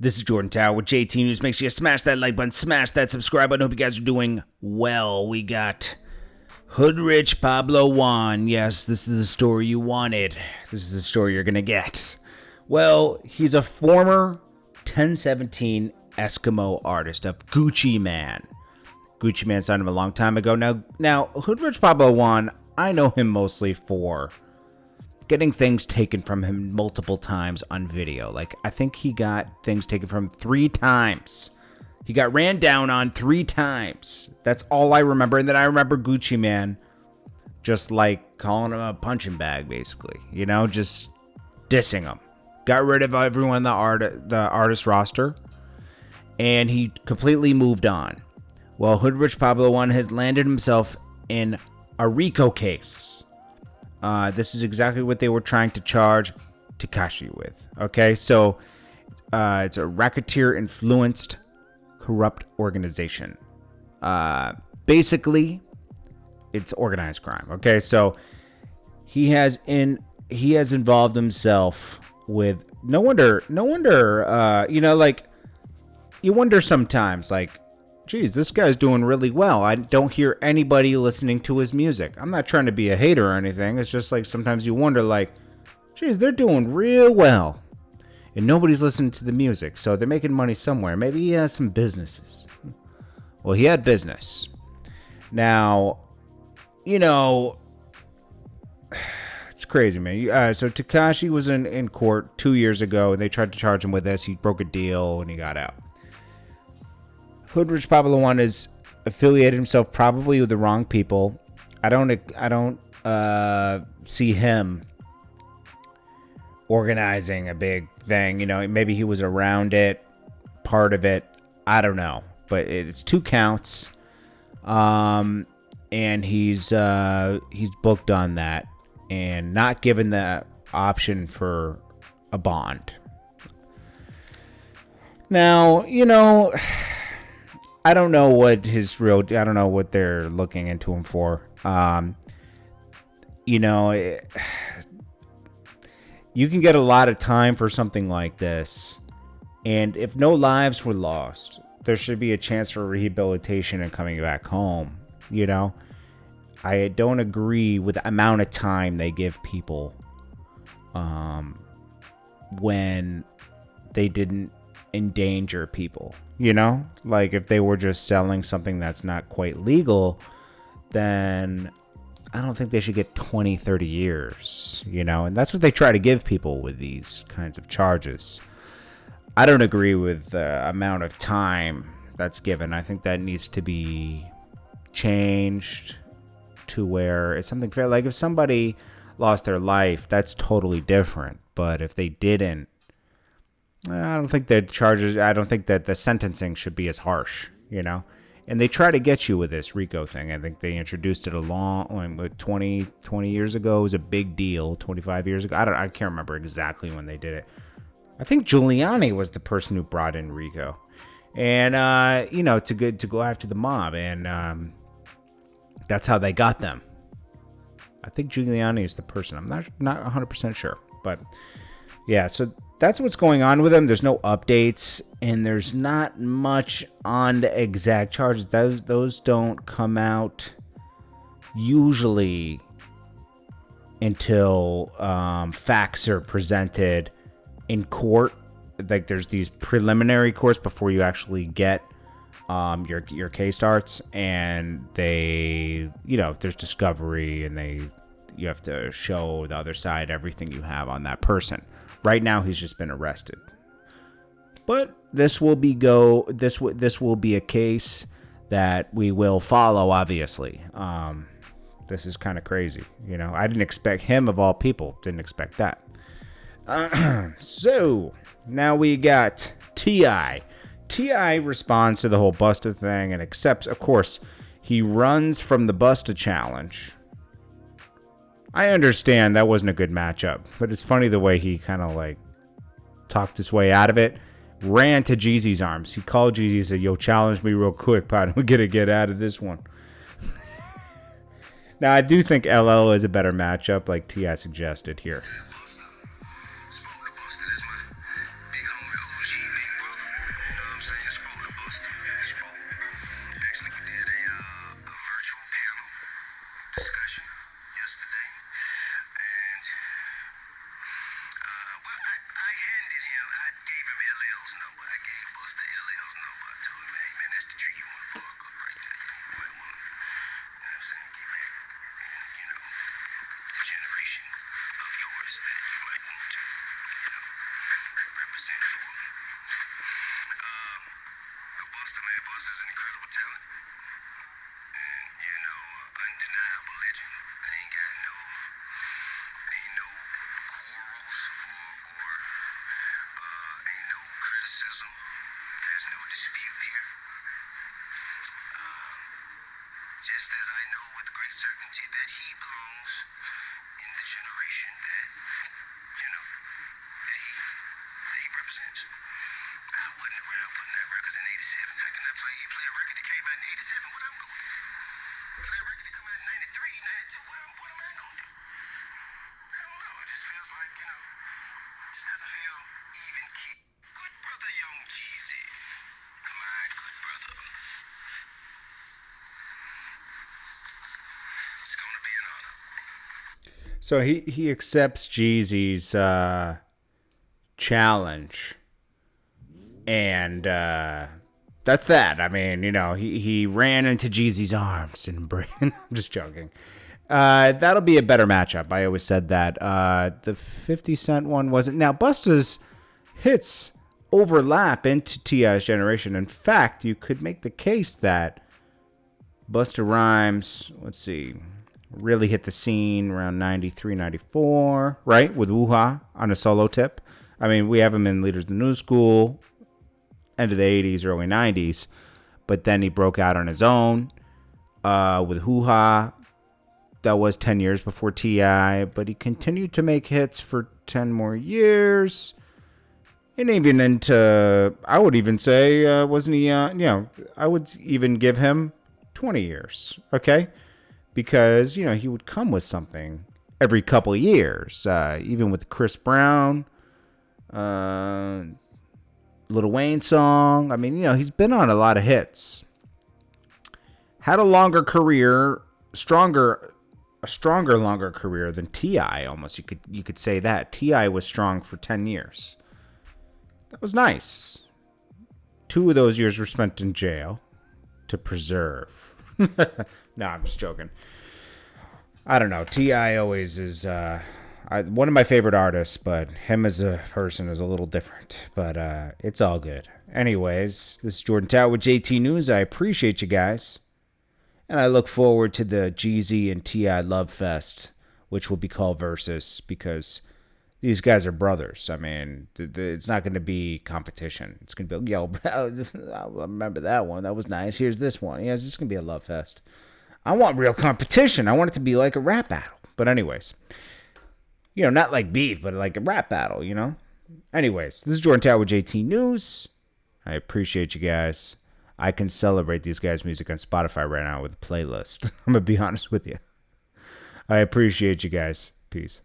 This is Jordan Tower with JT News. Make sure you smash that like button, smash that subscribe button. Hope you guys are doing well. We got Hoodrich Pablo Juan. Yes, this is the story you wanted. This is the story you're going to get. Well, he's a former 1017 Eskimo artist of Gucci Man. Gucci Man signed him a long time ago. Now, Hoodrich Pablo Juan, I know him mostly for getting things taken from him multiple times on video. Like, I think he got things taken from him 3 times. He got ran down on 3 times. That's all I remember. And then I remember Gucci Man just like calling him a punching bag, basically. You know, just dissing him. Got rid of everyone in the artist roster. And he completely moved on. Well, Hoodrich Pablo Juan has landed himself in a RICO case. This is exactly what they were trying to charge Tekashi with. Okay, so it's a racketeer-influenced corrupt organization. Basically, it's organized crime. Okay, so he has involved himself with no wonder. Like, you wonder sometimes, like, geez, this guy's doing really well. I don't hear anybody listening to his music. I'm not trying to be a hater or anything. It's just like sometimes you wonder, like, geez, they're doing real well. And nobody's listening to the music. So they're making money somewhere. Maybe he has some businesses. Well, he had business. Now, it's crazy, man. So Tekashi was in court 2 years ago. And they tried to charge him with this. He broke a deal and he got out. Hoodrich Pablo Juan has affiliated himself probably with the wrong people. I don't see him organizing a big thing. Maybe he was around it, part of it. I don't know, but it's 2 counts, and he's booked on that and not given the option for a bond. Now, I don't know what I don't know what they're looking into him for. You can get a lot of time for something like this. And if no lives were lost, there should be a chance for rehabilitation and coming back home. I don't agree with the amount of time they give people when they didn't endanger people. Like if they were just selling something that's not quite legal, then I don't think they should get 20, 30 years, and that's what they try to give people with these kinds of charges. I don't agree with the amount of time that's given. I think that needs to be changed to where it's something fair. Like if somebody lost their life, that's totally different. But if they didn't, I don't think that the sentencing should be as harsh, And they try to get you with this RICO thing. I think they introduced it 20 years ago. It was a big deal. 25 years ago. I can't remember exactly when they did it. I think Giuliani was the person who brought in RICO. And, to go after the mob. And that's how they got them. I think Giuliani is the person. I'm not 100% sure. But, yeah, so that's what's going on with him. There's no updates, and there's not much on the exact charges. Those don't come out usually until facts are presented in court. Like there's these preliminary courts before you actually get your case starts, and there's discovery, and you have to show the other side everything you have on that person. Right now, he's just been arrested. But this will be a case that we will follow, obviously. This is kind of crazy. I didn't expect him, of all people, didn't expect that. So, now we got T.I. T.I. responds to the whole Busta thing and accepts, of course, he runs from the Busta challenge. I understand that wasn't a good matchup, but it's funny the way he kind of like talked his way out of it. Ran to Jeezy's arms. He called Jeezy and said, "Yo, challenge me real quick, partner. We're gonna get out of this one." Now, I do think LL is a better matchup, like T.I. suggested here. no dispute here. Just as I know with great certainty that he belongs in the generation that, that he represents. I wasn't around putting out records in 87. How can I play a record that came out in 87? What I'm going to do? Play a record that come out in 93, 92? What am I going to do? I don't know. It just feels like, it just doesn't feel even key. Good brother, young Jeezy. My good brother. It's going to be an honor. So he accepts Jeezy's challenge, and that's that. I mean, he ran into Jeezy's arms and I'm just joking. That'll be a better matchup. I always said that. The 50 Cent one wasn't. Now, Busta's hits overlap into T.I.'s generation. In fact, you could make the case that Busta Rhymes, let's see, really hit the scene around 93, 94, right? With Woo-Ha on a solo tip. I mean, we have him in Leaders of the New School, end of the 80s, early 90s. But then he broke out on his own with Hoo-Ha. That was 10 years before T.I., but he continued to make hits for 10 more years. And even into, I would even say, wasn't he, I would even give him 20 years, okay? Because, he would come with something every couple of years. Even with Chris Brown, Lil Wayne song. I mean, he's been on a lot of hits. Had a longer career, longer career than T.I. almost. You could say that. T.I. was strong for 10 years. That was nice. 2 of those years were spent in jail to preserve. No, I'm just joking. I don't know. T.I. always is one of my favorite artists, but him as a person is a little different. But it's all good. Anyways, this is Jordan Tower with JT News. I appreciate you guys. And I look forward to the Jeezy and T.I. Love Fest, which will be called Versus, because these guys are brothers. I mean, it's not going to be competition. It's going to be, I remember that one. That was nice. Here's this one. Yeah, it's just going to be a love fest. I want real competition. I want it to be like a rap battle. But anyways, not like beef, but like a rap battle, Anyways, this is Jordan Tower with JT News. I appreciate you guys. I can celebrate these guys' music on Spotify right now with a playlist. I'm going to be honest with you. I appreciate you guys. Peace.